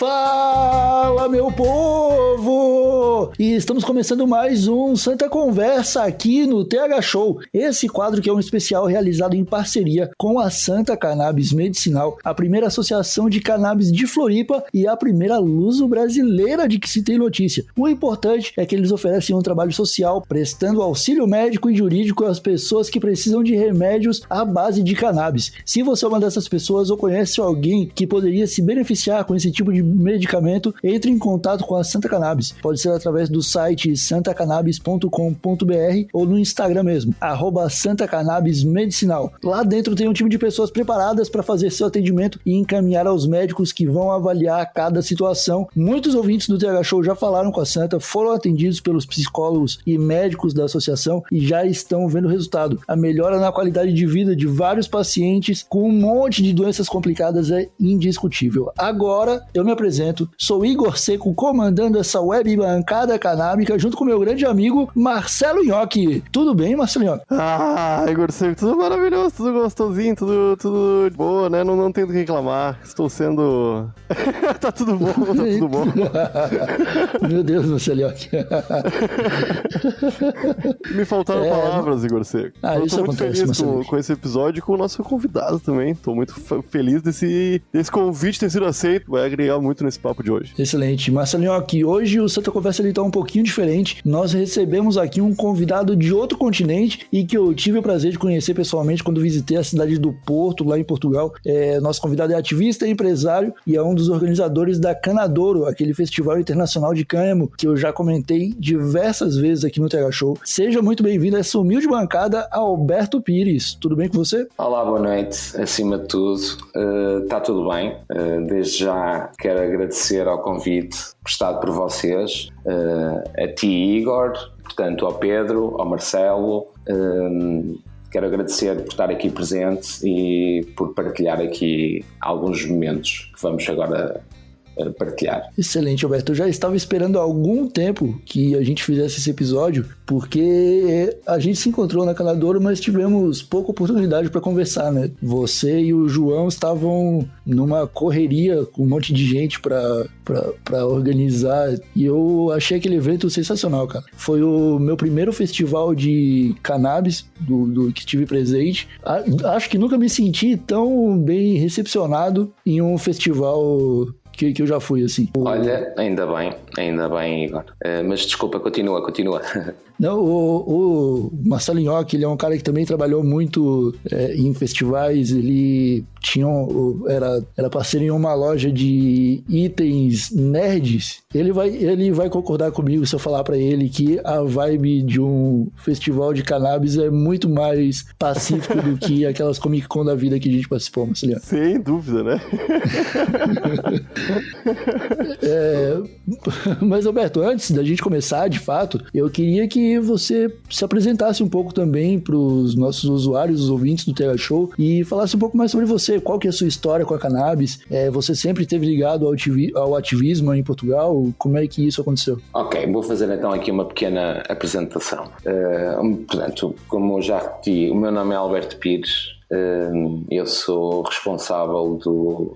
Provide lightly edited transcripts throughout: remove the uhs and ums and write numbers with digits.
Fala, meu povo! E estamos começando mais um Santa Conversa aqui no TH Show. Esse quadro que é um especial realizado em parceria com a Santa Cannabis Medicinal, a primeira associação de cannabis de Floripa e a primeira luso-brasileira de que se tem notícia. O importante é que eles oferecem um trabalho social, prestando auxílio médico e jurídico às pessoas que precisam de remédios à base de cannabis. Se você é uma dessas pessoas ou conhece alguém que poderia se beneficiar com esse tipo de medicamento, entre em contato com a Santa Cannabis. Pode ser através do site santacannabis.com.br ou no Instagram mesmo, @santacannabismedicinal. Lá dentro tem um time de pessoas preparadas para fazer seu atendimento e encaminhar aos médicos que vão avaliar cada situação. Muitos ouvintes do TH Show já falaram com a Santa, foram atendidos pelos psicólogos e médicos da associação e já estão vendo o resultado. A melhora na qualidade de vida de vários pacientes com um monte de doenças complicadas é indiscutível. Agora eu me apresento, sou Igor Seco, comandando essa web bancada canábica junto com meu grande amigo Marcelo Nhoque. Tudo bem, Marcelo Nhoque? Igor Seco, tudo maravilhoso, tudo gostosinho, tudo de boa, né? Não tenho do que reclamar, estou sendo... tá tudo bom, tá tudo bom. Meu Deus, Marcelo Nhoque. Me faltaram palavras, Igor Seco. Eu isso tô muito acontece, feliz com esse episódio e com o nosso convidado também. Tô muito feliz desse convite ter sido aceito, vai agregar muito nesse papo de hoje. Excelente. Marcelo Nhoque, hoje o Santa Conversa ele tá um pouquinho diferente. Nós recebemos aqui um convidado de outro continente e que eu tive o prazer de conhecer pessoalmente quando visitei a cidade do Porto, lá em Portugal. Nosso convidado é ativista e empresário e é um dos organizadores da Canadouro, aquele festival internacional de cânhamo que eu já comentei diversas vezes aqui no TH Show. Seja muito bem-vindo a essa humilde bancada, Alberto Pires. Tudo bem com você? Olá, boa noite. Acima de tudo, está tudo bem. Desde já quero agradecer ao convite prestado por vocês, a ti, Igor, portanto, ao Pedro, ao Marcelo. Quero agradecer por estar aqui presente e por partilhar aqui alguns momentos que vamos agora partilhar. Excelente, Alberto. Eu já estava esperando há algum tempo que a gente fizesse esse episódio, porque a gente se encontrou na Canadouro, mas tivemos pouca oportunidade para conversar, né? Você e o João estavam numa correria com um monte de gente para organizar e eu achei aquele evento sensacional, cara. Foi o meu primeiro festival de cannabis do que tive presente. Acho que nunca me senti tão bem recepcionado em um festival que eu já fui, assim. Olha, ainda bem, Igor. Mas desculpa, continua. Não, o Marcelo Nhoque, ele é um cara que também trabalhou muito em festivais, ele era parceiro em uma loja de itens nerds. Ele vai concordar comigo se eu falar pra ele que a vibe de um festival de cannabis é muito mais pacífico do que aquelas Comic Con da vida que a gente participou, Marcelo. Sem dúvida, né? Mas, Alberto, antes da gente começar, de fato, eu queria que você se apresentasse um pouco também para os nossos usuários, os ouvintes do TH Show, e falasse um pouco mais sobre você, qual que é a sua história com a cannabis. Você sempre esteve ligado ao ativismo em Portugal? Como é que isso aconteceu? Ok, vou fazer então aqui uma pequena apresentação. Portanto, como eu já repeti, o meu nome é Alberto Pires. Eu sou responsável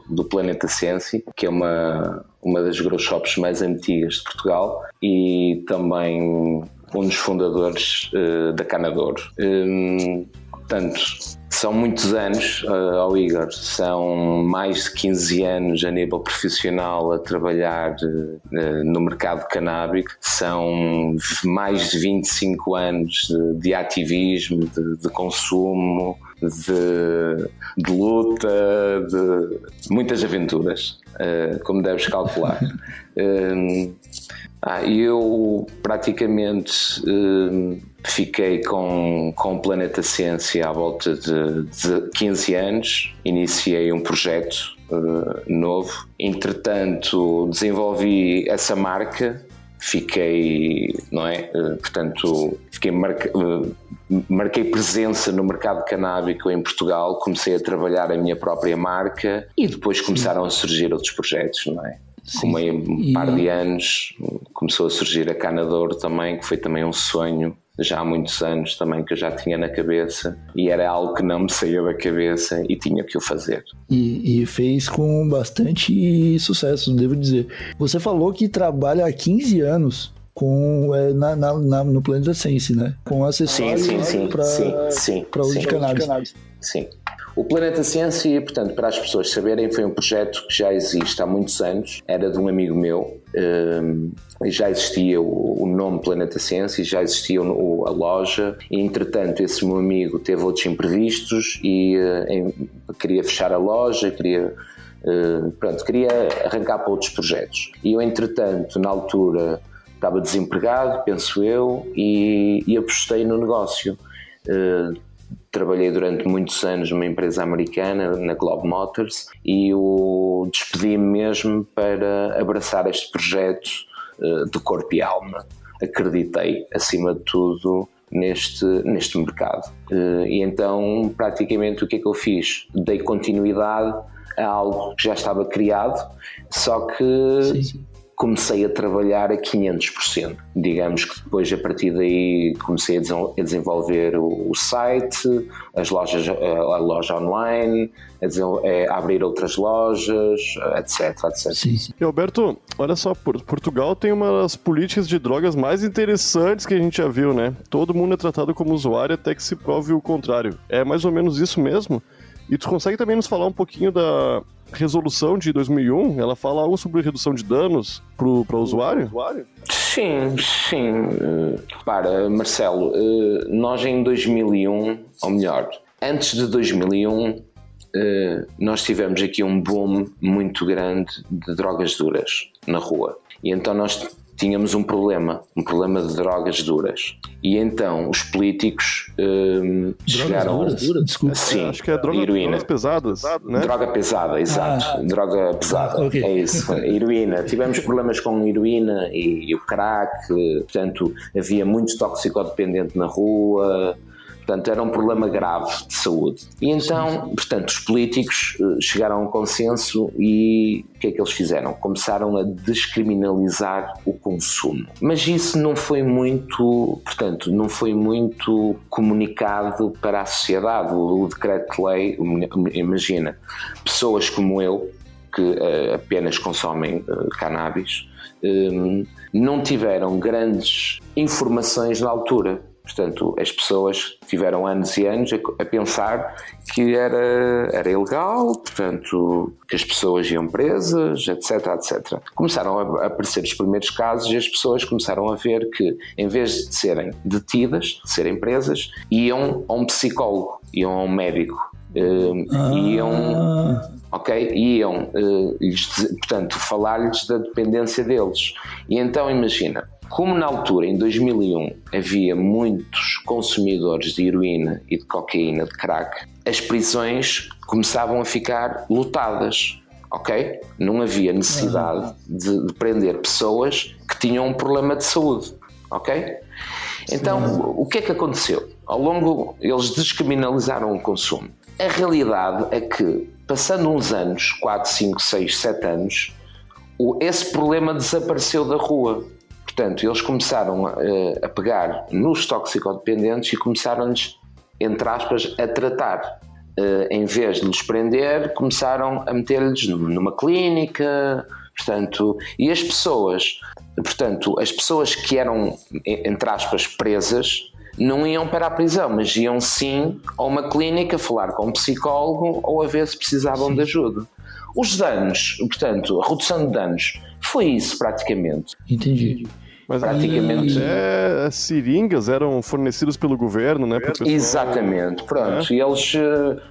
do Planeta Ciência, que é uma das grow shops mais antigas de Portugal e também um dos fundadores da Canadouro. Portanto, são muitos anos, ao Igor, são mais de 15 anos a nível profissional a trabalhar no mercado canábico, são mais de 25 anos de ativismo, de consumo, de luta, de muitas aventuras, como deves calcular. Eu praticamente fiquei com o Planeta Ciência à volta de 15 anos, iniciei um projeto novo, entretanto desenvolvi essa marca, fiquei, não é? Portanto, marquei presença no mercado canábico em Portugal, comecei a trabalhar a minha própria marca e depois começaram a surgir outros projetos, não é? Com um par de anos começou a surgir a Canadouro também, que foi também um sonho já há muitos anos também, que eu já tinha na cabeça, e era algo que não me saía da cabeça e tinha que o fazer. E fez com bastante sucesso, devo dizer. Você falou que trabalha há 15 anos no Planeta Sense, né? Com acessórios para uso de cannabis. Sim. O Planeta Ciência, portanto, para as pessoas saberem, foi um projeto que já existe há muitos anos, era de um amigo meu, e já existia o nome Planeta Ciência, e já existia a loja, e entretanto esse meu amigo teve outros imprevistos e queria fechar a loja, queria arrancar para outros projetos. E eu, entretanto, na altura estava desempregado, penso eu, e apostei no negócio. Trabalhei durante muitos anos numa empresa americana, na Globe Motors, e eu despedi-me mesmo para abraçar este projeto de corpo e alma. Acreditei, acima de tudo, neste mercado. E então, praticamente, o que é que eu fiz? Dei continuidade a algo que já estava criado, só que... Sim. Comecei a trabalhar a 500%. Digamos que depois, a partir daí, comecei a desenvolver o site, a loja online, a abrir outras lojas, etc. Sim. E Alberto, olha só, Portugal tem uma das políticas de drogas mais interessantes que a gente já viu, né? Todo mundo é tratado como usuário até que se prove o contrário. É mais ou menos isso mesmo? E tu consegue também nos falar um pouquinho da resolução de 2001? Ela fala algo sobre redução de danos para o usuário? Sim. Para, Marcelo, nós em 2001, ou melhor, antes de 2001, nós tivemos aqui um boom muito grande de drogas duras na rua. E então nós tínhamos um problema de drogas duras. E então os políticos chegaram... Desculpa. Sim, acho que é drogas pesadas, né? Droga pesada, exato. Droga pesada, okay. É isso. Heroína. Tivemos problemas com heroína e o crack, portanto, havia muito toxicodependente na rua... Portanto, era um problema grave de saúde. E então, portanto, os políticos chegaram a um consenso e o que é que eles fizeram? Começaram a descriminalizar o consumo. Mas isso não foi muito comunicado para a sociedade. O decreto-lei, imagina, pessoas como eu, que apenas consomem cannabis, não tiveram grandes informações na altura. Portanto, as pessoas tiveram anos e anos a pensar que era ilegal, portanto, que as pessoas iam presas, etc. Começaram a aparecer os primeiros casos e as pessoas começaram a ver que, em vez de serem detidas, de serem presas, iam a um psicólogo, iam a um médico. Portanto, falar-lhes da dependência deles. E então, imagina, como na altura, em 2001, havia muitos consumidores de heroína e de cocaína, de crack, as prisões começavam a ficar lotadas, ok? Não havia necessidade de prender pessoas que tinham um problema de saúde, ok? Então, o que é que aconteceu? Ao longo, eles descriminalizaram o consumo. A realidade é que, passando uns anos, 4, 5, 6, 7 anos, esse problema desapareceu da rua. Portanto, eles começaram a pegar nos toxicodependentes e começaram-lhes, entre aspas, a tratar. Em vez de lhes prender, começaram a meter-lhes numa clínica, portanto, e as pessoas que eram, entre aspas, presas, não iam para a prisão, mas iam sim a uma clínica falar com um psicólogo ou a ver se precisavam de ajuda. Os danos, portanto, a redução de danos, foi isso praticamente. Entendi. Mas praticamente as seringas eram fornecidas pelo governo, né? Exatamente, pronto. E eles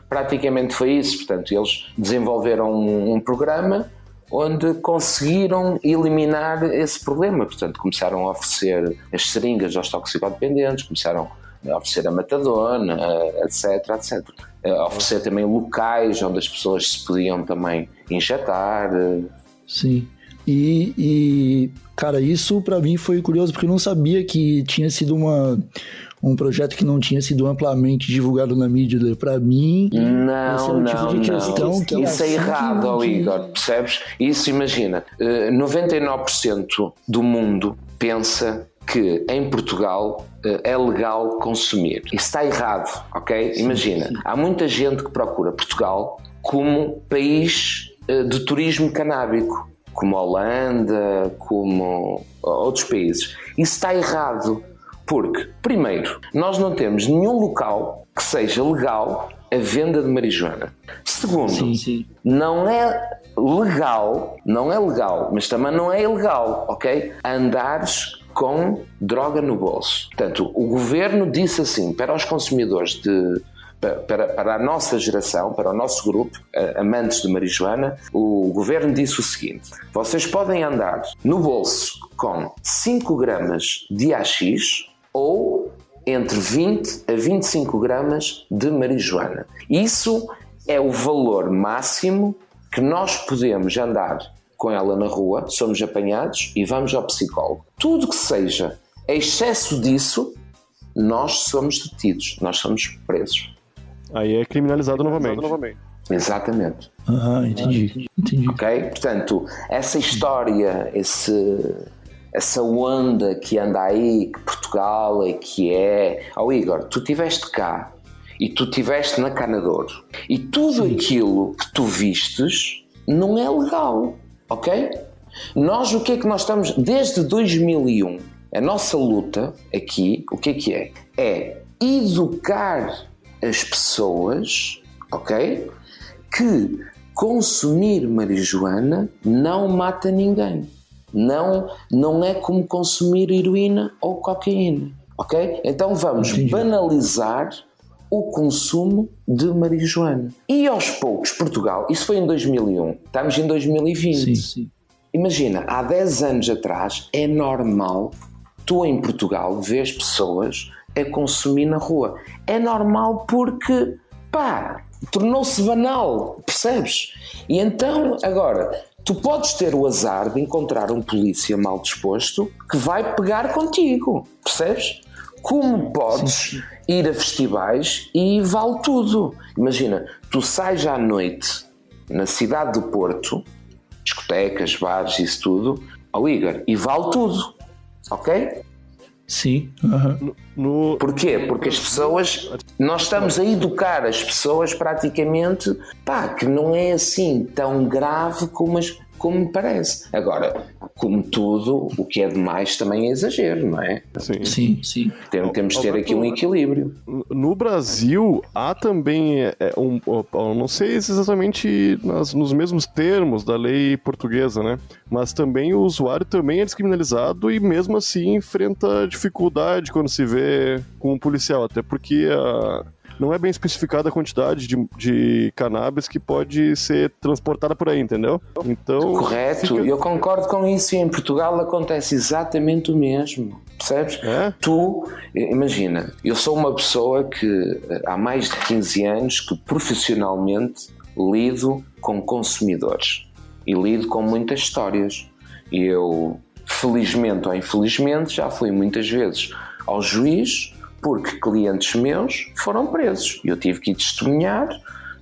praticamente foi isso. Portanto, eles desenvolveram um programa onde conseguiram eliminar esse problema. Portanto, começaram a oferecer as seringas aos toxicodependentes, começaram a oferecer a metadona, etc. A oferecer também locais onde as pessoas se podiam também injetar. Sim. E cara, isso pra mim foi curioso, porque eu não sabia que tinha sido um projeto que não tinha sido amplamente divulgado na mídia. Pra mim, esse é um tipo de questão que isso é errado, Igor, percebes? Isso, imagina, 99% do mundo pensa que em Portugal é legal consumir. Isso está errado, ok? Imagina, há muita gente que procura Portugal como país de turismo canábico, como a Holanda, como outros países. Isso está errado, porque, primeiro, nós não temos nenhum local que seja legal a venda de marijuana. Segundo, não é legal, mas também não é ilegal, ok? Andares com droga no bolso. Portanto, o governo disse assim para os consumidores para a nossa geração, para o nosso grupo, amantes de marijuana, o governo disse o seguinte: vocês podem andar no bolso com 5 gramas de AX ou entre 20 a 25 gramas de marijuana. Isso é o valor máximo que nós podemos andar com ela na rua, somos apanhados e vamos ao psicólogo. Tudo que seja excesso disso, nós somos detidos, nós somos presos. Aí é criminalizado novamente. Exatamente. Entendi. Ok? Portanto, essa história, essa onda que anda aí, que Portugal é que é... Igor, tu estiveste cá e tu estiveste na Canadouro e tudo aquilo que tu vistes não é legal, ok? Nós, o que é que nós estamos... Desde 2001, a nossa luta aqui, o que é? É educar as pessoas, ok? Que consumir marijuana não mata ninguém. Não é como consumir heroína ou cocaína, ok? Então vamos banalizar o consumo de marijuana. E aos poucos, Portugal, isso foi em 2001, estamos em 2020. Sim. Imagina, há 10 anos atrás é normal tu em Portugal vês pessoas a consumir na rua. É normal porque, tornou-se banal, percebes? E então, agora, tu podes ter o azar de encontrar um polícia mal disposto que vai pegar contigo, percebes? Como podes ir a festivais e vale tudo. Imagina, tu sais à noite na cidade do Porto, discotecas, bares, isso tudo, Igor, e vale tudo, ok? Sim. Porquê? Porque as pessoas... Nós estamos a educar as pessoas praticamente que não é assim tão grave como me parece. Agora, como tudo, o que é demais também é exagero, não é? Sim. Temos de ter aqui um equilíbrio. No Brasil, há também, não sei exatamente nos mesmos termos da lei portuguesa, né? Mas também o usuário também é descriminalizado e mesmo assim enfrenta dificuldade quando se vê com um policial, até porque não é bem especificada a quantidade de cannabis que pode ser transportada por aí, entendeu? Então, correto, eu concordo com isso e em Portugal acontece exatamente o mesmo, percebes? Tu, imagina, eu sou uma pessoa que há mais de 15 anos que profissionalmente lido com consumidores e lido com muitas histórias e eu, felizmente ou infelizmente, já fui muitas vezes ao juiz porque clientes meus foram presos e eu tive que ir testemunhar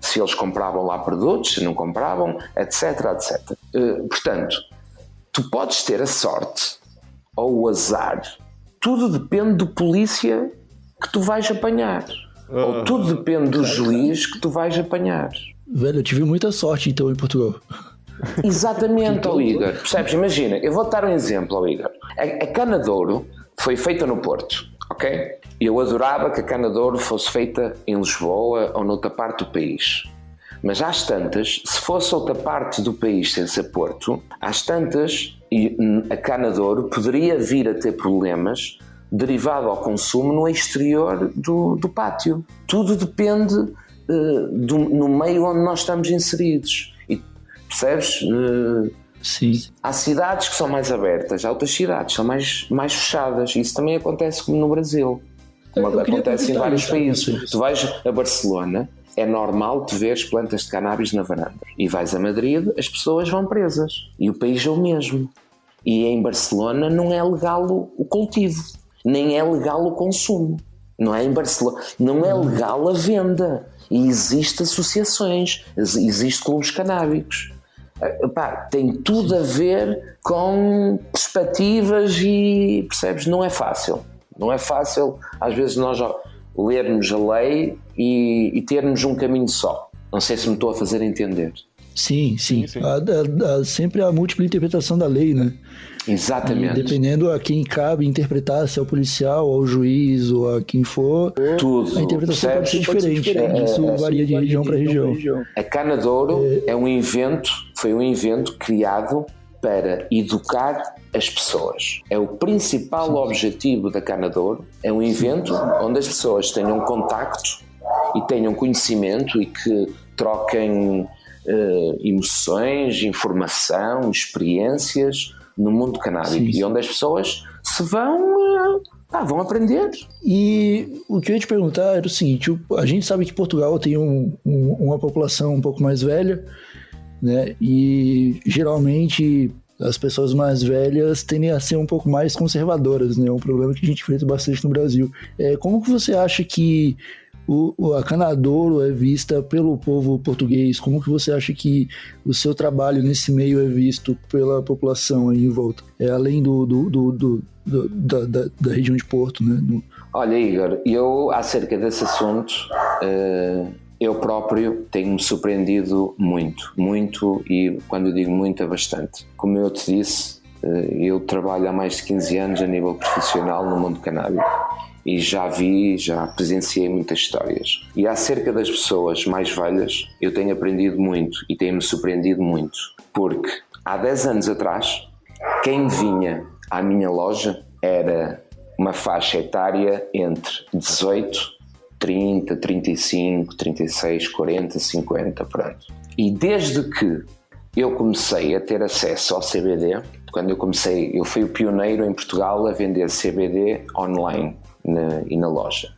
se eles compravam lá produtos, se não compravam, etc. Portanto, tu podes ter a sorte ou o azar, tudo depende do polícia que tu vais apanhar, ou tudo depende do juiz que tu vais apanhar. Velho, eu tive muita sorte então em Portugal. Exatamente, Igor. Percebes? Imagina, eu vou dar um exemplo, Igor. A Canadouro foi feita no Porto, ok? Eu adorava que a Canadouro fosse feita em Lisboa ou noutra parte do país. Mas às tantas, se fosse outra parte do país sem ser Porto, às tantas, a Canadouro poderia vir a ter problemas derivado ao consumo no exterior do pátio. Tudo depende no meio onde nós estamos inseridos. E, percebes? Sim. Há cidades que são mais abertas, há outras cidades que são mais fechadas. Isso também acontece como no Brasil, como acontece em vários países. Tu vais a Barcelona, é normal tu veres plantas de cannabis na varanda. E vais a Madrid, as pessoas vão presas. E o país é o mesmo. E em Barcelona não é legal o cultivo, nem é legal o consumo. Não é em Barcelona, não é legal a venda. E existem associações, existem clubes canábicos. Tem tudo a ver com perspectivas e, percebes, não é fácil. Não é fácil, às vezes, nós lermos a lei e termos um caminho só. Não sei se me estou a fazer entender. Sim. Sempre a múltipla interpretação da lei, né? Exatamente. E dependendo a quem cabe interpretar, se é o policial, ou o juiz, ou a quem for, tudo. A interpretação pode ser diferente. Isso varia de região para região. A Cana de Ouro foi um invento criado para educar as pessoas. É o principal objetivo da Cana de Ouro. É um invento onde as pessoas tenham contacto e tenham conhecimento e que troquem emoções, informação, experiências no mundo canábico. E onde as pessoas se vão aprender. E o que eu ia te perguntar era o seguinte, a gente sabe que Portugal tem uma população um pouco mais velha, né? E geralmente as pessoas mais velhas tendem a ser um pouco mais conservadoras, né? É um problema que a gente enfrenta bastante no Brasil. Como que você acha que a Cana de Ouro é vista pelo povo português? Como que você acha que o seu trabalho nesse meio é visto pela população aí em volta? Além da região de Porto, né? Olha, Igor, eu acerca desse assunto, eu próprio tenho-me surpreendido muito, e quando eu digo muito é bastante. Como eu te disse, eu trabalho há mais de 15 anos a nível profissional no mundo canábico. E já presenciei muitas histórias. E acerca das pessoas mais velhas, eu tenho aprendido muito e tenho-me surpreendido muito. Porque há 10 anos atrás, quem vinha à minha loja era uma faixa etária entre 18, 30, 35, 36, 40, 50, pronto. E desde que eu comecei a ter acesso ao CBD, quando eu fui o pioneiro em Portugal a vender CBD online. E na loja.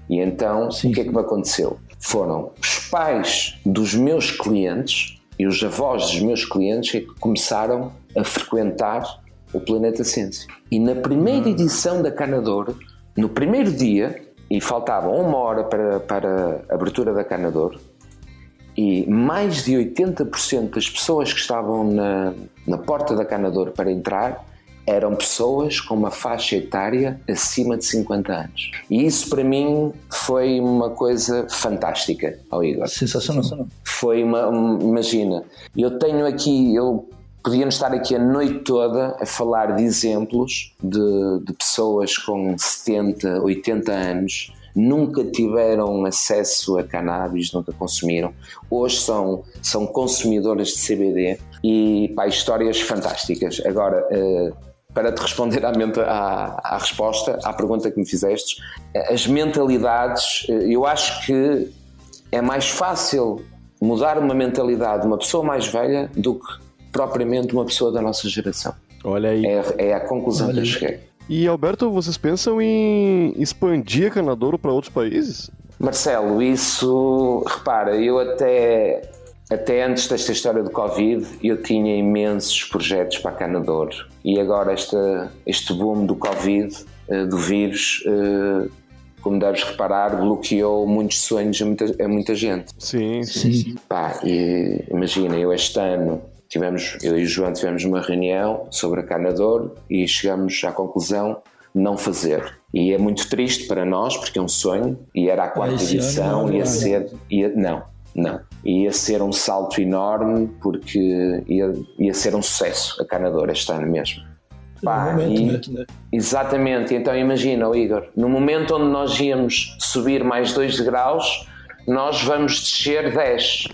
E então, o que é que me aconteceu? Foram os pais dos meus clientes e os avós dos meus clientes que começaram a frequentar o Planeta Ciência. E na primeira edição da Cana de Ouro, no primeiro dia, e faltava 1 hora para a abertura da Cana de Ouro, e mais de 80% das pessoas que estavam na porta da Cana de Ouro para entrar eram pessoas com uma faixa etária acima de 50 anos. E isso para mim foi uma coisa fantástica, Igor. Sensacional. Foi imagina, eu podíamos estar aqui a noite toda a falar de exemplos de pessoas com 70, 80 anos, nunca tiveram acesso a cannabis, nunca consumiram. Hoje são consumidoras de CBD e histórias fantásticas. Agora, para te responder à resposta, à pergunta que me fizeste, as mentalidades, eu acho que é mais fácil mudar uma mentalidade de uma pessoa mais velha do que propriamente uma pessoa da nossa geração. Olha aí. É a conclusão que eu cheguei. E, Alberto, vocês pensam em expandir a Cana de Ouro para outros países? Marcelo, isso, repara, eu até antes desta história do Covid, eu tinha imensos projetos para a Cana de Ouro. E agora este boom do Covid, do vírus, como deves reparar, bloqueou muitos sonhos a muita gente. Sim. E imagina, este ano, eu e o João tivemos uma reunião sobre a Cana de Ouro e chegamos à conclusão de não fazer. E é muito triste para nós, porque é um sonho, e era a 4ª edição, Não. Ia ser um salto enorme, porque ia ser um sucesso a Cana de Ouro este ano mesmo. Exatamente. Então imagina, Igor, no momento onde nós íamos subir mais 2 degraus, nós vamos descer 10.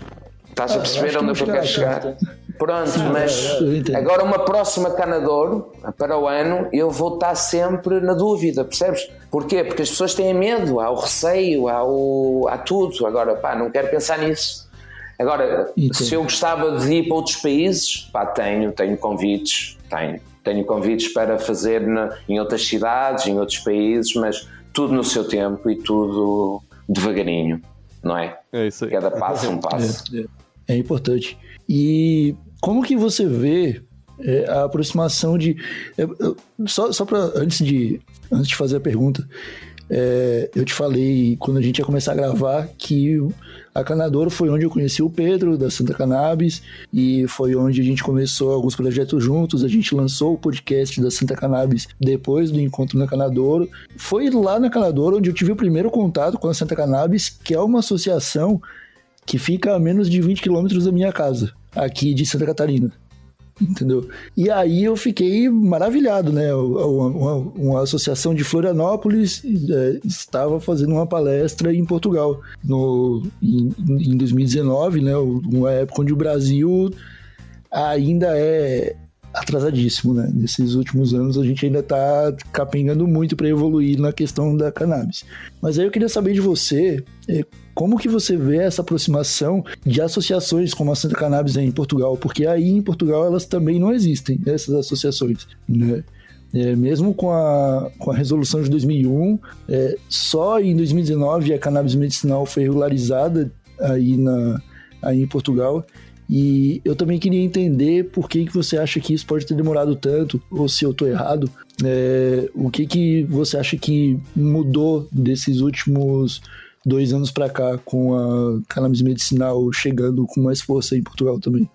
Estás a perceber onde eu quero chegar? Pronto, mas agora uma próxima Cana de Ouro, para o ano, eu vou estar sempre na dúvida, percebes? Porquê? Porque as pessoas têm medo, há o receio, há tudo. Agora, não quero pensar nisso. Agora, se eu gostava de ir para outros países, tenho convites, tenho convites para fazer em outras cidades, em outros países, mas tudo no seu tempo e tudo devagarinho, não é? É isso aí. Cada passo um passo. É importante. E como que você vê a aproximação de... Só para antes de fazer a pergunta, Eu te falei, quando a gente ia começar a gravar, que a Canadouro foi onde eu conheci o Pedro, da Santa Cannabis, e foi onde a gente começou alguns projetos juntos. A gente lançou o podcast da Santa Cannabis depois do encontro na Canadouro. Foi lá na Canadouro onde eu tive o primeiro contato com a Santa Cannabis, que é uma associação que fica a menos de 20 quilômetros da minha casa, aqui de Santa Catarina. Entendeu? E aí eu fiquei maravilhado, né? Uma associação de Florianópolis estava fazendo uma palestra em Portugal em 2019, né? Uma época onde o Brasil ainda é atrasadíssimo, né? Nesses últimos anos a gente ainda está capengando muito para evoluir na questão da cannabis. Mas aí eu queria saber de você, como que você vê essa aproximação de associações como a Santa Cannabis em Portugal? Porque aí em Portugal elas também não existem, essas associações, né? Mesmo com a resolução de 2001, só em 2019 a cannabis medicinal foi regularizada aí em Portugal. E eu também queria entender por que você acha que isso pode ter demorado tanto, ou se eu estou errado, o que você acha que mudou desses últimos 2 anos para cá, com a cannabis medicinal chegando com mais força em Portugal também?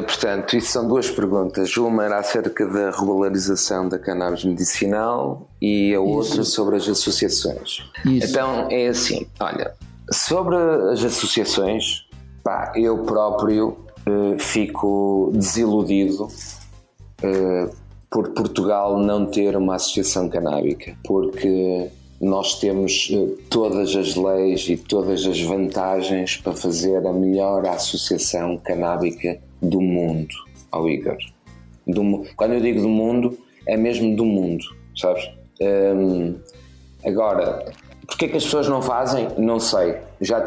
Portanto, isso são 2 perguntas. Uma era acerca da regularização da cannabis medicinal e a outra sobre as associações. Isso. Então, é assim, olha, sobre as associações, eu próprio fico desiludido por Portugal não ter uma associação canábica, porque nós temos todas as leis e todas as vantagens para fazer a melhor associação canábica do mundo, ao Igor. Quando eu digo do mundo, é mesmo do mundo, sabes? Agora, porque é que as pessoas não fazem? Não sei. Já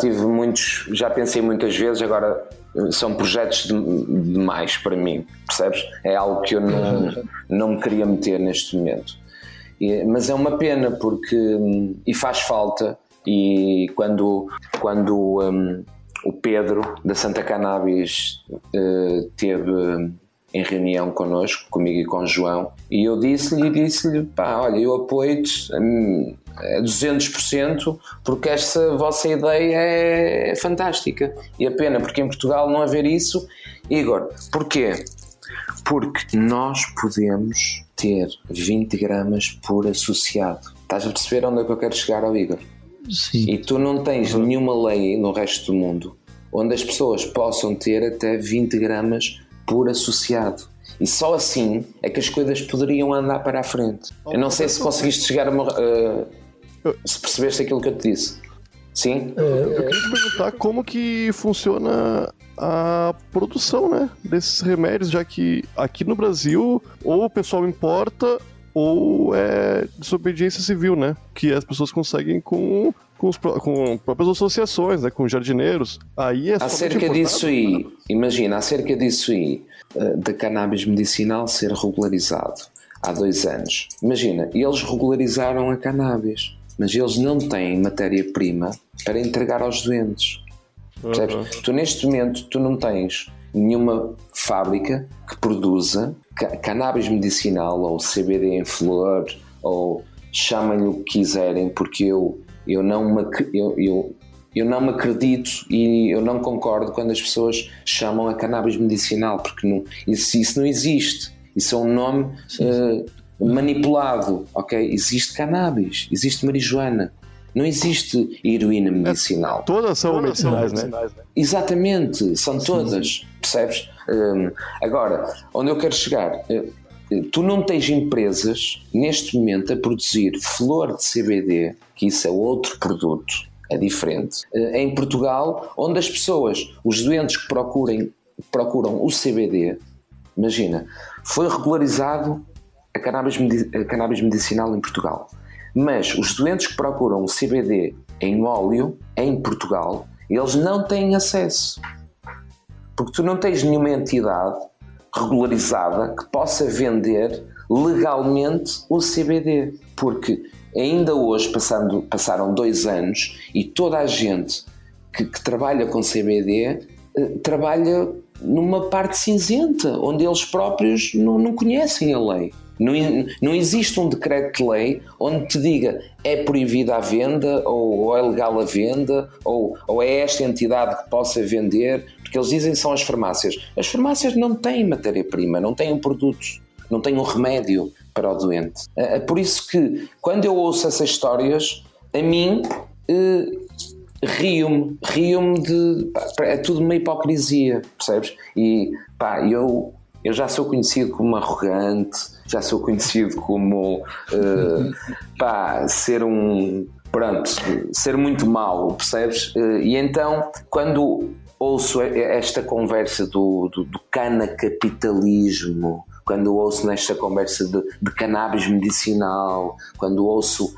pensei muitas vezes, agora são projetos demais para mim, percebes? É algo que eu não me queria meter neste momento. Mas é uma pena e faz falta, e quando o Pedro da Santa Cannabis teve em reunião connosco, comigo e com o João, e eu disse-lhe, olha, eu apoio-te a 200%, porque esta vossa ideia é fantástica. E a pena, porque em Portugal não haver isso. Igor, porquê? Porque nós podemos ter 20 gramas por associado. Estás a perceber onde é que eu quero chegar, ao Igor? Sim. E tu não tens nenhuma lei no resto do mundo onde as pessoas possam ter até 20 gramas por associado. E só assim é que as coisas poderiam andar para a frente. Eu não sei se conseguiste chegar se percebeste aquilo que eu te disse. Sim? Eu queria te perguntar como que funciona a produção, né, desses remédios, já que aqui no Brasil ou o pessoal importa ou é desobediência civil, né, que as pessoas conseguem com próprias associações, né, com jardineiros. Aí acerca disso aí, imagina, acerca disso aí, da cannabis medicinal ser regularizado há 2 anos. Imagina, eles regularizaram a cannabis, mas eles não têm matéria-prima para entregar aos doentes. Percebes? Tu neste momento não tens nenhuma fábrica que produza cannabis medicinal ou CBD em flor, ou chamem-lhe o que quiserem, porque eu não me acredito e eu não concordo quando as pessoas chamam a cannabis medicinal, porque isso não existe. Isso é um nome manipulado, ok? Existe cannabis, existe marijuana, não existe heroína medicinal. Todas são medicinais, né? Exatamente, são todas, percebes? Agora, onde eu quero chegar, tu não tens empresas neste momento a produzir flor de CBD, que isso é outro produto, é diferente, em Portugal, onde as pessoas, os doentes que procuram o CBD, imagina, foi regularizado a cannabis medicinal em Portugal, mas os doentes que procuram o CBD em óleo em Portugal, eles não têm acesso, porque tu não tens nenhuma entidade regularizada que possa vender legalmente o CBD, porque ainda hoje passaram 2 anos e toda a gente que trabalha com CBD trabalha numa parte cinzenta, onde eles próprios não conhecem a lei. Não existe um decreto de lei onde te diga é proibida a venda ou é legal a venda ou é esta entidade que possa vender, porque eles dizem que são as farmácias. As farmácias não têm matéria-prima, não têm produtos, não têm um remédio para o doente. É por isso que quando eu ouço essas histórias, a mim rio-me de... é tudo uma hipocrisia, percebes? E eu já sou conhecido como arrogante, já sou conhecido como ser muito mau, percebes? E então, quando ouço esta conversa do canacapitalismo, quando ouço nesta conversa de cannabis medicinal, quando ouço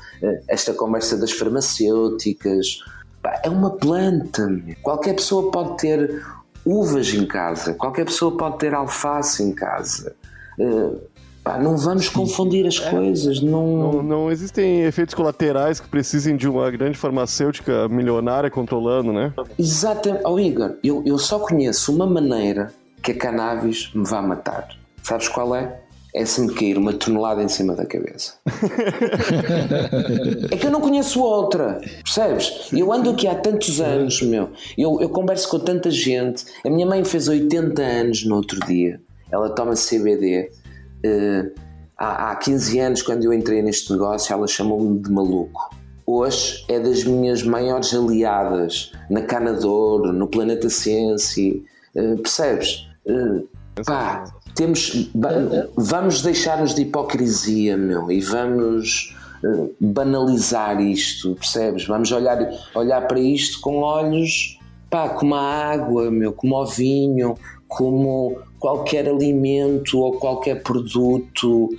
esta conversa das farmacêuticas, é uma planta. Qualquer pessoa pode ter uvas em casa, qualquer pessoa pode ter alface em casa. Não vamos confundir as coisas. Não existem efeitos colaterais que precisem de uma grande farmacêutica milionária controlando, né? Exatamente. Igor, eu só conheço uma maneira que a cannabis me vá matar. Sabes qual é? É se me cair uma tonelada em cima da cabeça. É que eu não conheço outra, percebes? Eu ando aqui há tantos anos, eu converso com tanta gente. A minha mãe fez 80 anos no outro dia. Ela toma CBD. Há 15 anos, quando eu entrei neste negócio, ela chamou-me de maluco. Hoje é das minhas maiores aliadas na Canador, no Planeta Ciência, percebes? Vamos deixar-nos de hipocrisia, e vamos banalizar isto, percebes? Vamos olhar para isto com olhos, como a água, como o vinho, como qualquer alimento ou qualquer produto.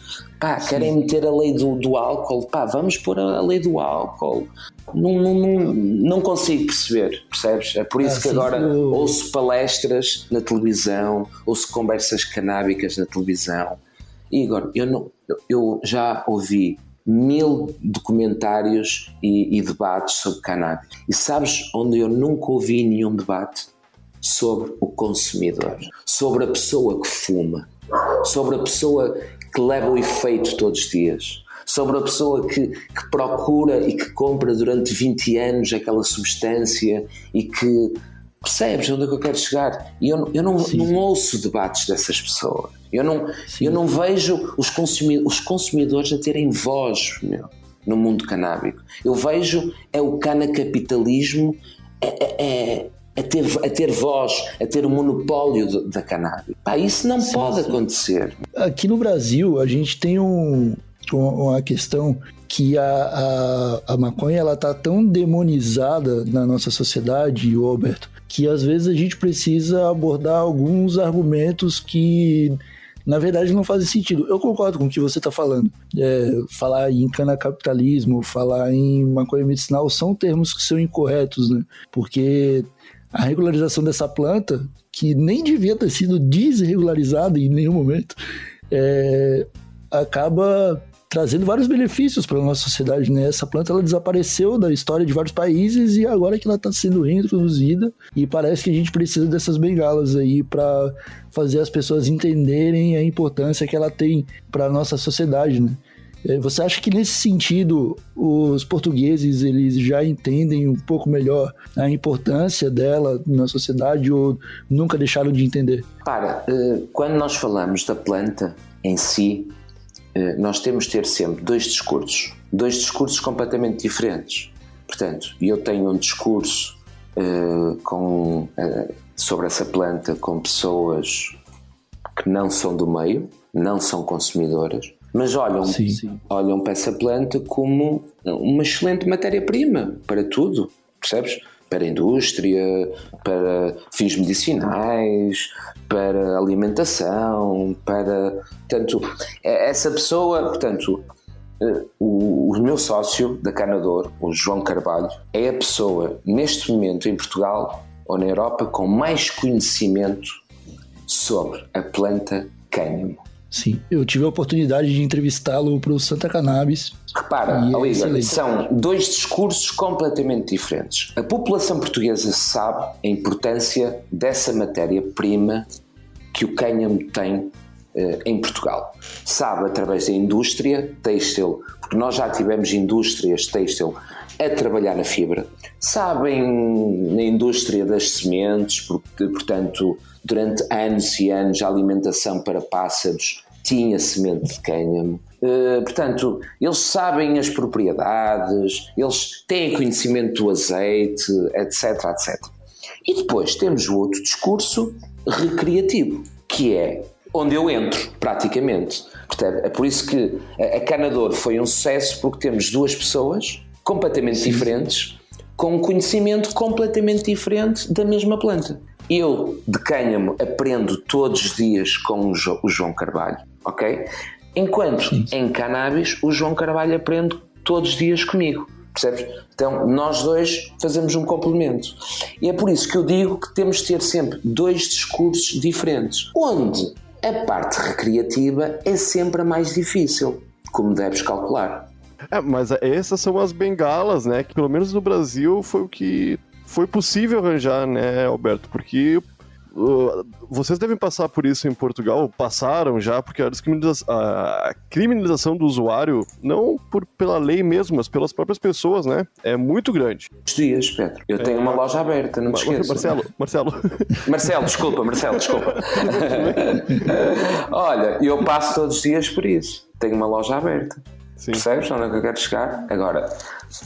Querem meter a lei do álcool, vamos pôr a lei do álcool. Não consigo perceber, percebes? É por isso que agora ouço palestras na televisão, ouço conversas canábicas na televisão. Igor, eu já ouvi 1000 documentários e debates sobre cannabis. E sabes onde eu nunca ouvi nenhum debate? Sobre o consumidor, sobre a pessoa que fuma, sobre a pessoa que leva o efeito todos os dias, sobre a pessoa que procura e que compra durante 20 anos aquela substância e que... Percebes onde é que eu quero chegar? E eu não ouço debates dessas pessoas. Eu não vejo os consumidores a terem voz no mundo canábico. Eu vejo o canacapitalismo a ter voz, a ter o monopólio da cannabis. Isso não pode acontecer. Aqui no Brasil, a gente tem uma questão que a maconha ela tá tão demonizada na nossa sociedade, Roberto, que às vezes a gente precisa abordar alguns argumentos que, na verdade, não fazem sentido. Eu concordo com o que você está falando. Falar em canacapitalismo, falar em maconha medicinal são termos que são incorretos, né? Porque a regularização dessa planta, que nem devia ter sido desregularizada em nenhum momento, acaba trazendo vários benefícios para a nossa sociedade, né? Essa planta ela desapareceu da história de vários países e agora que ela está sendo reintroduzida e parece que a gente precisa dessas bengalas aí para fazer as pessoas entenderem a importância que ela tem para a nossa sociedade, né? Você acha que nesse sentido os portugueses eles já entendem um pouco melhor a importância dela na sociedade ou nunca deixaram de entender? Quando nós falamos da planta em si, nós temos de ter sempre dois discursos completamente diferentes. Portanto, eu tenho um discurso sobre essa planta com pessoas que não são do meio, não são consumidoras, mas olham para essa planta como uma excelente matéria-prima para tudo, percebes? Para a indústria, para fins medicinais, para alimentação, portanto, essa pessoa, portanto, o meu sócio da Canador, o João Carvalho, é a pessoa, neste momento em Portugal ou na Europa, com mais conhecimento sobre a planta cânhamo. Sim, eu tive a oportunidade de entrevistá-lo para o Santa Cannabis. Repara, Igor, são dois discursos completamente diferentes. A população portuguesa sabe a importância dessa matéria-prima que o cânhamo tem em Portugal. Sabe através da indústria têxtil, porque nós já tivemos indústrias têxtil a trabalhar na fibra. Sabem na indústria das sementes, porque, portanto, durante anos e anos a alimentação para pássaros tinha semente de cânhamo. Portanto, eles sabem as propriedades, eles têm conhecimento do azeite, etc, etc. E depois temos o outro discurso recreativo, que é onde eu entro, praticamente. Portanto, é por isso que a Canadouro foi um sucesso, porque temos duas pessoas completamente diferentes, com um conhecimento completamente diferente da mesma planta. Eu, de cânhamo, aprendo todos os dias com o João Carvalho, ok? Enquanto em cannabis, o João Carvalho aprende todos os dias comigo, percebes? Então, nós dois fazemos um complemento. E é por isso que eu digo que temos de ter sempre dois discursos diferentes, onde a parte recreativa é sempre a mais difícil, como deves calcular. Mas essas são as bengalas, né? Que pelo menos no Brasil foi o que foi possível arranjar, né, Alberto? Porque vocês devem passar por isso em Portugal, passaram já, porque a criminalização do usuário, não pela lei mesmo, mas pelas próprias pessoas, né? É muito grande. Dias, Pedro. Eu tenho uma loja aberta, não te esqueças. Marcelo, desculpa. Olha, eu passo todos os dias por isso. Tenho uma loja aberta. Sim. Percebes onde é que eu quero chegar? Agora,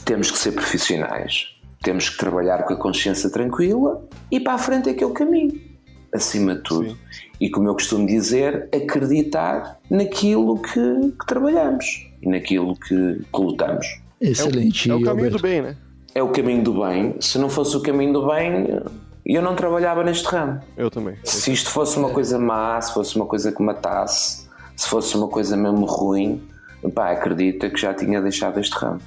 temos que ser profissionais. Temos que trabalhar com a consciência tranquila e para a frente é que é o caminho. Acima de tudo. Sim. E como eu costumo dizer, acreditar naquilo que trabalhamos e naquilo que lutamos. Excelente. É o caminho do bem, né? É o caminho do bem. Se não fosse o caminho do bem, eu não trabalhava neste ramo. Eu também. Se isto fosse uma coisa má, se fosse uma coisa que matasse, se fosse uma coisa mesmo ruim, acredita que já tinha deixado este ramo.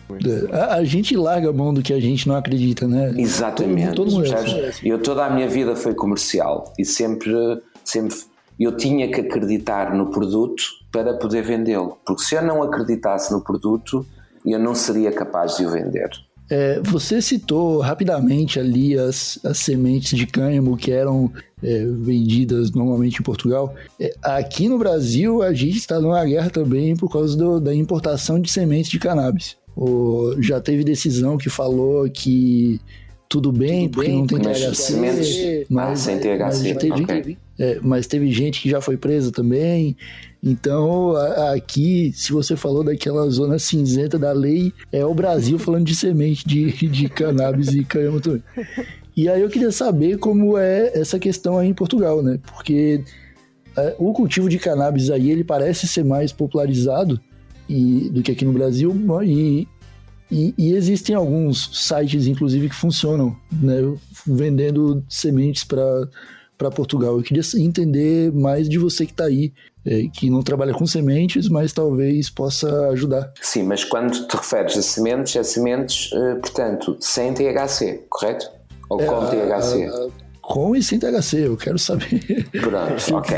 A gente larga a mão do que a gente não acredita, né? Exatamente. Todo mundo eu toda a minha vida foi comercial e sempre eu tinha que acreditar no produto para poder vendê-lo, porque se eu não acreditasse no produto, eu não seria capaz de o vender. Você citou rapidamente ali as sementes de cânhamo que eram vendidas normalmente em Portugal. Aqui no Brasil, a gente está numa guerra também por causa da importação de sementes de cannabis. Já teve decisão que falou que tudo bem, porque não tem THC. Mas sem THC, mas teve gente que já foi presa também. Então, aqui, se você falou daquela zona cinzenta da lei, é o Brasil falando de semente de cannabis e cânhamo também. E aí eu queria saber como é essa questão aí em Portugal, né? Porque o cultivo de cannabis aí, ele parece ser mais popularizado do que aqui no Brasil, e existem alguns sites, inclusive, que funcionam, né? Vendendo sementes para Portugal. Eu queria entender mais de você que está aí, que não trabalha com sementes, mas talvez possa ajudar. Sim, mas quando te referes a sementes, portanto, sem THC, correto? Ou com THC? Com e sem THC, eu quero saber. Pronto, ok.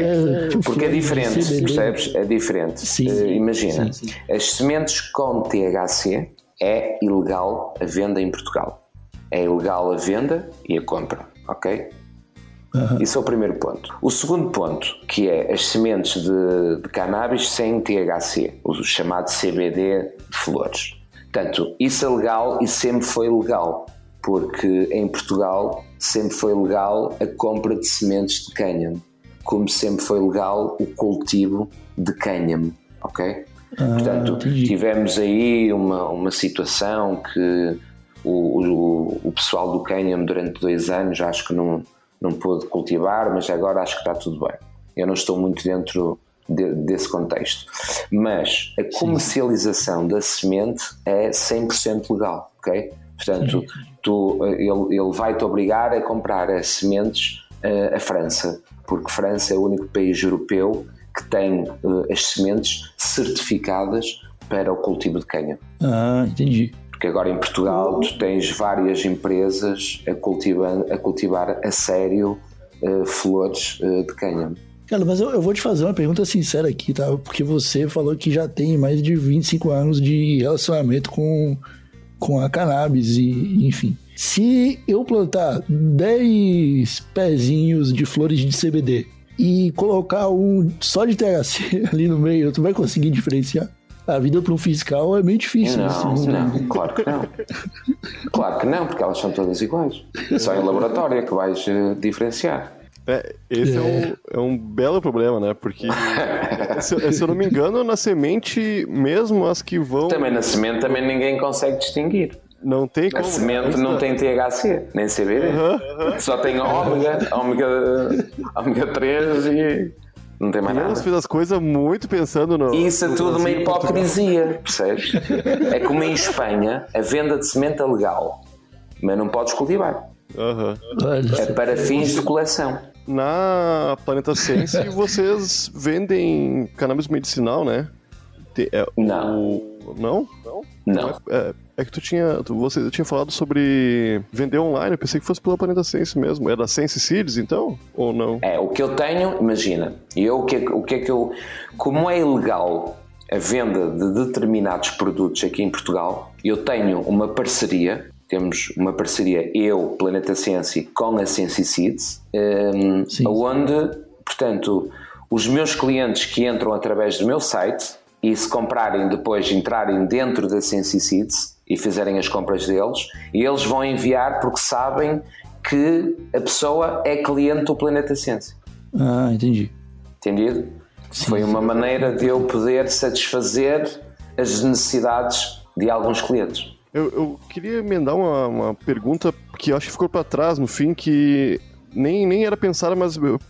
Porque é diferente, percebes? É diferente. Sim, imagina, sim. As sementes com THC é ilegal a venda em Portugal. É ilegal a venda e a compra, ok? Uhum. Isso é o primeiro ponto. O segundo ponto, que é as sementes de cannabis sem THC, o chamado CBD de flores. Portanto, isso é legal e sempre foi legal, porque em Portugal sempre foi legal a compra de sementes de cânhamo, como sempre foi legal o cultivo de cânhamo, ok? Portanto, tivemos aí uma situação que o pessoal do cânhamo durante 2 anos acho que não pôde cultivar, mas agora acho que está tudo bem. Eu não estou muito dentro desse contexto. Mas a comercialização da semente é 100% legal, ok? Portanto, ele vai-te obrigar a comprar as sementes à França, porque França é o único país europeu que tem as sementes certificadas para o cultivo de cânhamo. Entendi. Porque agora em Portugal tu tens várias empresas a cultivar a sério flores de cânhamo. Cara, mas eu vou te fazer uma pergunta sincera aqui, tá? Porque você falou que já tem mais de 25 anos de relacionamento com a cannabis e enfim. Se eu plantar 10 pezinhos de flores de CBD e colocar um só de THC ali no meio, tu vai conseguir diferenciar? A vida para um fiscal é meio difícil. Não, claro que não. Claro que não, porque elas são todas iguais. Só em laboratório é que vais diferenciar. Esse é um belo problema, né? Porque, se eu não me engano, na semente, mesmo as que vão... Também na semente também ninguém consegue distinguir. Não tem como. A semente não tem THC, nem CBD. Só tem ômega 3 e não tem mais nada. Deus fez as coisas muito pensando no... Isso é tudo uma hipocrisia, percebes? É como em Espanha, a venda de semente é legal, mas não podes cultivar. É para fins de coleção. Na Planeta Sense vocês vendem cannabis medicinal, né? Não. Não? Não. É que você tinha falado sobre vender online, eu pensei que fosse pela Planeta Sense mesmo. É da Sense Seeds, então? Ou não? O que eu tenho, imagina, como é ilegal a venda de determinados produtos aqui em Portugal, eu tenho uma parceria, temos uma parceria, eu, Planeta Sense, com a Sense Seeds, onde, portanto, os meus clientes que entram através do meu site e se comprarem depois, entrarem dentro da Sense Seeds e fizerem as compras deles, e eles vão enviar porque sabem que a pessoa é cliente do Planeta Sense. Entendi. Entendido? Sim, foi uma maneira de eu poder satisfazer as necessidades de alguns clientes. Eu queria emendar uma pergunta que eu acho que ficou para trás no fim, que nem era pensada, mas eu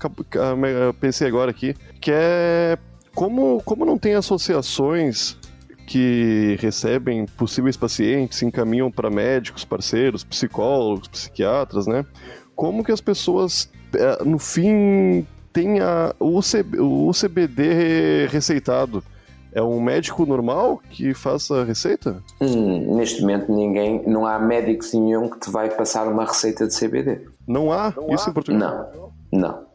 pensei agora aqui, que é como não tem associações que recebem possíveis pacientes, encaminham para médicos, parceiros, psicólogos, psiquiatras, né? Como que as pessoas, no fim, têm o CBD receitado? É um médico normal que faça a receita? Neste momento não há médico nenhum que te vai passar uma receita de CBD. Não há? Isso em Portugal? Não.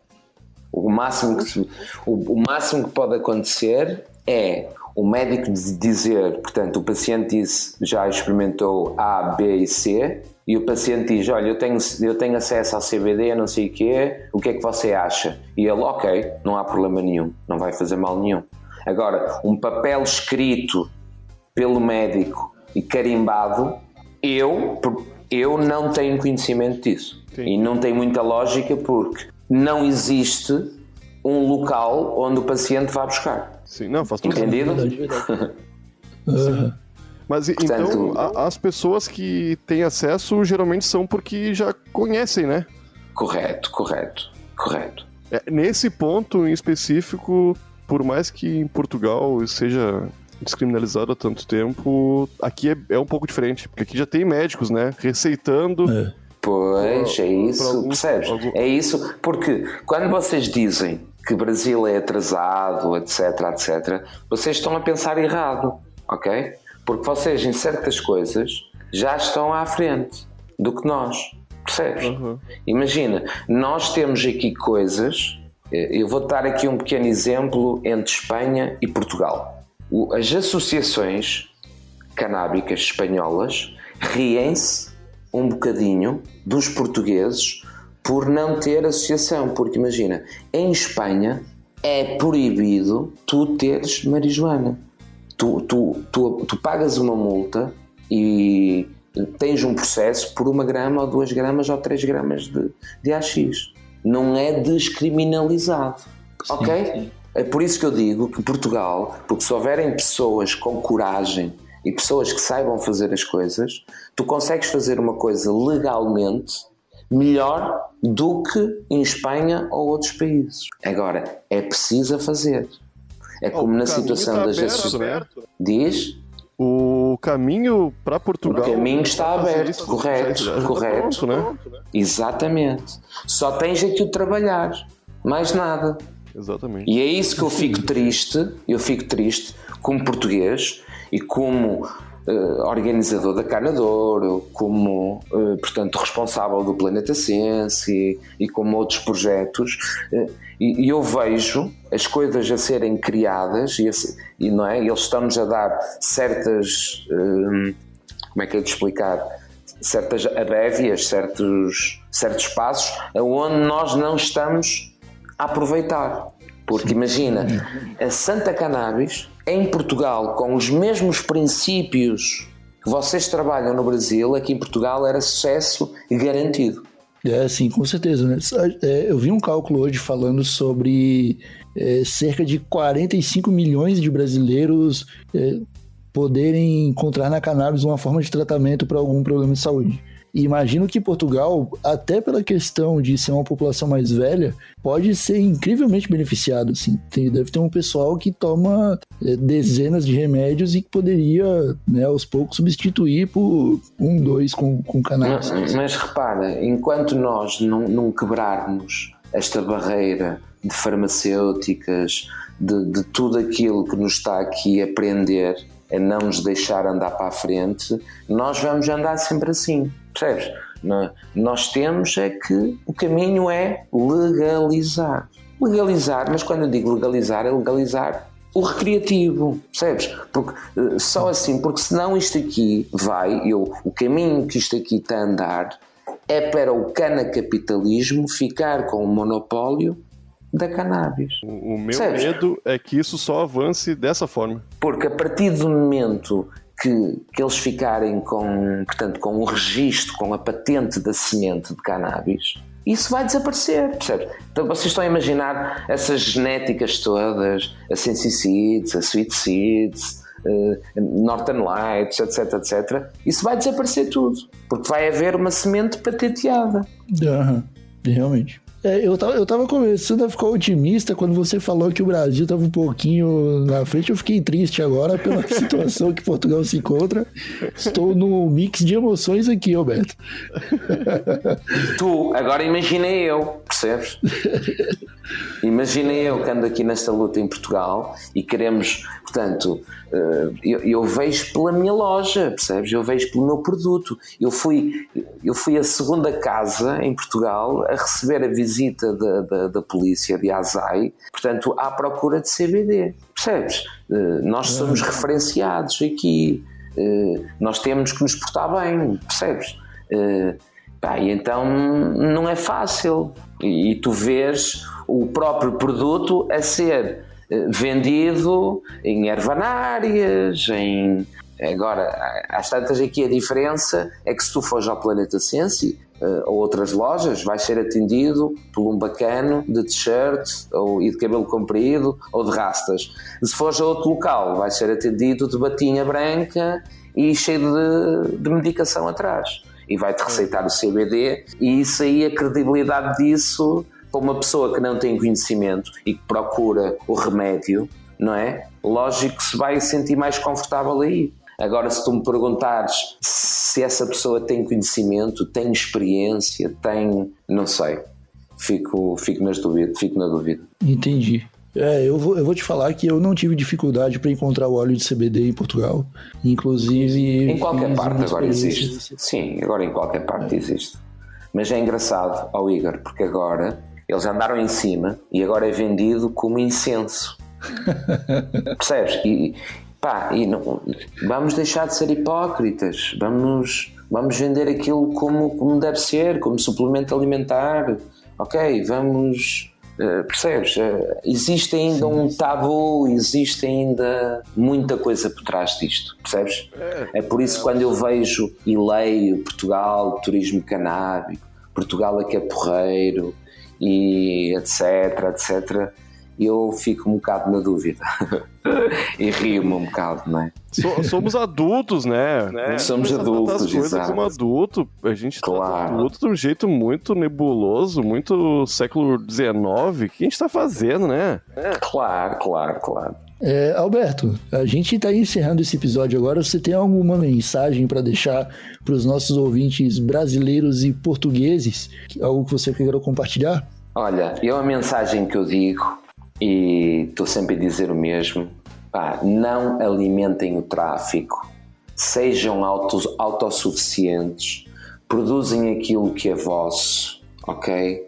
O máximo que pode acontecer é o médico dizer, portanto, o paciente já experimentou A, B e C, e o paciente diz, olha, eu tenho acesso ao CBD, não sei o que é que você acha? E ele, ok, não há problema nenhum, não vai fazer mal nenhum. Agora, um papel escrito pelo médico e carimbado, eu não tenho conhecimento disso. Sim. E não tem muita lógica porque não existe um local onde o paciente vá buscar. Sim, não, faz todo entendido? Mas portanto, então, as pessoas que têm acesso geralmente são porque já conhecem, né? Correto. Nesse ponto em específico, por mais que em Portugal seja descriminalizado há tanto tempo, aqui é um pouco diferente, porque aqui já tem médicos, né, receitando. Pois, é isso, percebes? É isso, porque quando vocês dizem que o Brasil é atrasado, etc, vocês estão a pensar errado, ok? Porque vocês, em certas coisas, já estão à frente do que nós, percebes? Imagina, nós temos aqui coisas, eu vou dar aqui um pequeno exemplo entre Espanha e Portugal. As associações canábicas espanholas riem-se um bocadinho dos portugueses por não ter associação, porque imagina, em Espanha é proibido tu teres marijuana. Tu pagas uma multa e tens um processo por 1 grama ou 2 gramas ou 3 gramas de AX. Não é descriminalizado, ok? Sim. É por isso que eu digo que Portugal, porque se houverem pessoas com coragem e pessoas que saibam fazer as coisas, tu consegues fazer uma coisa legalmente melhor do que em Espanha ou outros países. Agora, é preciso fazer. É como na situação das associações. Diz? O caminho para Portugal... O caminho está aberto, correto. Pronto, né? Exatamente. Só tens aqui o trabalhar, mais nada. Exatamente. E é isso que eu fico triste como português e como organizador da Canador, como, portanto, responsável do Planeta Sense e como outros projetos, e eu vejo as coisas a serem criadas e não é? Eles estão-nos a dar certas, como é que é de explicar, certas adévias, certos passos, onde nós não estamos a aproveitar. Porque imagina, a Santa Cannabis, em Portugal, com os mesmos princípios que vocês trabalham no Brasil, aqui em Portugal era sucesso garantido. Sim, com certeza, né? Eu vi um cálculo hoje falando sobre cerca de 45 milhões de brasileiros poderem encontrar na cannabis uma forma de tratamento para algum problema de saúde. E imagino que Portugal, até pela questão de ser uma população mais velha, pode ser incrivelmente beneficiado. Assim. Deve ter um pessoal que toma dezenas de remédios e que poderia, né, aos poucos, substituir por 2 com cannabis. Mas repara, enquanto nós não quebrarmos esta barreira de farmacêuticas, de tudo aquilo que nos está aqui a prender, a não nos deixar andar para a frente, nós vamos andar sempre assim, percebes? Nós temos é que o caminho é legalizar. Legalizar, mas quando eu digo legalizar, é legalizar o recreativo, percebes? Porque, só assim, porque senão isto aqui o caminho que isto aqui está a andar é para o canacapitalismo ficar com o monopólio da cannabis. O meu medo é que isso só avance dessa forma. Porque a partir do momento que eles ficarem com o registro, com a patente da semente de cannabis, isso vai desaparecer, percebe? Então vocês estão a imaginar essas genéticas todas, a Sensi Seeds, a Sweet Seeds, Northern Lights, etc, etc. Isso vai desaparecer tudo, porque vai haver uma semente patenteada. Realmente. Eu tava começando a ficar otimista quando você falou que o Brasil estava um pouquinho na frente. Eu fiquei triste agora pela situação que Portugal se encontra. Estou num mix de emoções aqui, Alberto. Agora imagina eu, percebes? Imagina eu que ando aqui nesta luta em Portugal e queremos, portanto, eu vejo pela minha loja, percebes? Eu vejo pelo meu produto. Eu fui a segunda casa em Portugal a receber a visita da polícia de Azai, portanto, à procura de CBD, percebes? Nós somos referenciados aqui, nós temos que nos portar bem, percebes? E então não é fácil. E tu vês o próprio produto a ser vendido em ervanárias, Agora, às tantas aqui a diferença é que se tu fores ao Planeta Sensi ou outras lojas, vais ser atendido por um bacano de t-shirt e de cabelo comprido ou de rastas. Se fores a outro local, vais ser atendido de batinha branca e cheio de medicação atrás. E vai-te receitar o CBD, e isso aí, a credibilidade disso, para uma pessoa que não tem conhecimento e que procura o remédio, não é? Lógico que se vai sentir mais confortável aí. Agora, se tu me perguntares se essa pessoa tem conhecimento, tem experiência, não sei, fico na dúvida. Entendi. Eu vou te falar que eu não tive dificuldade para encontrar o óleo de CBD em Portugal. Inclusive... Em qualquer parte agora existe. Sim, agora em qualquer parte existe. Mas é engraçado, Igor, porque agora eles andaram em cima e agora é vendido como incenso. Percebes? Não, vamos deixar de ser hipócritas. Vamos vender aquilo como deve ser, como suplemento alimentar. Ok, vamos... percebes? Existe ainda um tabu, existe ainda muita coisa por trás disto, percebes? É por isso que quando eu vejo e leio Portugal, turismo canábico, Portugal é que é porreiro e etc, eu fico um bocado na dúvida e rio-me um bocado, não é? Somos adultos, né? Somos adultos, exato. Como adulto, a gente claro. Tá adulto de um jeito muito nebuloso, muito século XIX. O que a gente tá fazendo, né? Claro. Alberto, a gente está encerrando esse episódio agora. Você tem alguma mensagem para deixar para os nossos ouvintes brasileiros e portugueses? Algo que você queira compartilhar? Olha, a mensagem que eu digo, e estou sempre a dizer o mesmo, não alimentem o tráfico, sejam autossuficientes, produzem aquilo que é vosso, ok?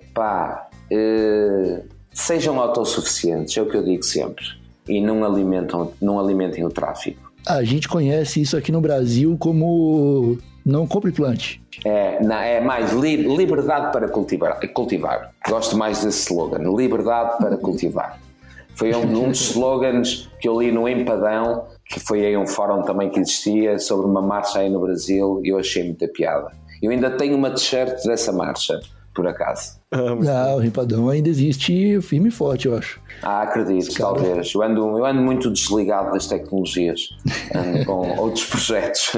Sejam autossuficientes, é o que eu digo sempre, e não alimentem o tráfico. A gente conhece isso aqui no Brasil como não compre plante. É mais liberdade para cultivar. Gosto mais desse slogan, liberdade para cultivar. Foi um dos slogans que eu li no Empadão, que foi aí um fórum também que existia sobre uma marcha aí no Brasil, e eu achei muita piada. Eu ainda tenho uma t-shirt dessa marcha, por acaso. O Empadão ainda existe firme e forte, eu acho. Acredito, talvez. Eu ando muito desligado das tecnologias, ando com outros projetos.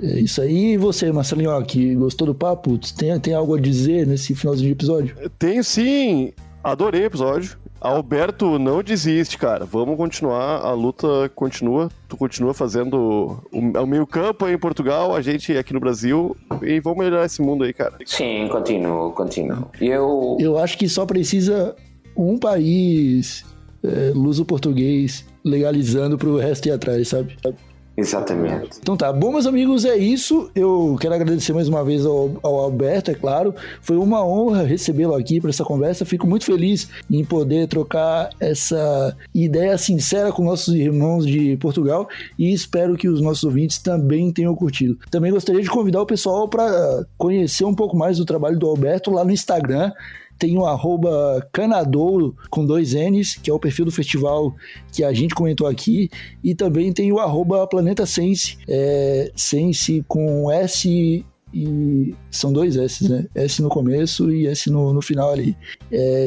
É isso aí. E você, Marcelinho, que gostou do papo? Tem algo a dizer nesse finalzinho de episódio? Tenho sim, adorei o episódio. Alberto, não desiste, cara. Vamos continuar, a luta continua. Tu continua fazendo o meio campo aí em Portugal, a gente aqui no Brasil, e vamos melhorar esse mundo aí, cara. Sim, continuo. Eu acho que só precisa um país luso-português legalizando pro resto ir atrás, sabe? Exatamente. Então tá, bom, meus amigos, é isso. Eu quero agradecer mais uma vez ao Alberto, é claro. Foi uma honra recebê-lo aqui para essa conversa. Fico muito feliz em poder trocar essa ideia sincera com nossos irmãos de Portugal e espero que os nossos ouvintes também tenham curtido. Também gostaria de convidar o pessoal para conhecer um pouco mais do trabalho do Alberto lá no Instagram. Tem o @Canadouro com 2 N's, que é o perfil do festival que a gente comentou aqui, e também tem o @Planeta Sense, Sense com S e são 2 S, né? S no começo e S no final ali,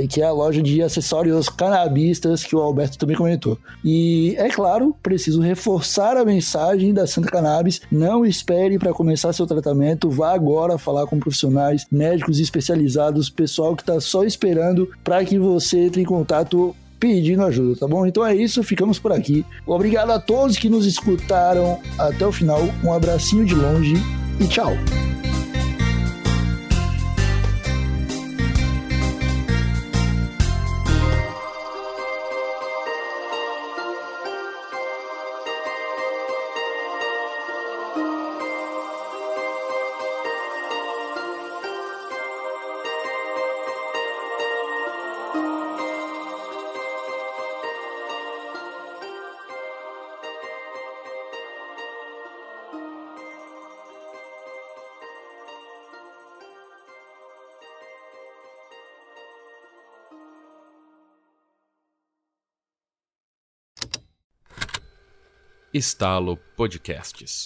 que é a loja de acessórios canabistas que o Alberto também comentou. E é claro, preciso reforçar a mensagem da Santa Cannabis: não espere para começar seu tratamento, vá agora falar com profissionais, médicos especializados, pessoal que está só esperando para que você entre em contato pedindo ajuda, tá bom? Então é isso, ficamos por aqui. Obrigado a todos que nos escutaram até o final, um abracinho de longe e tchau! Estalo Podcasts.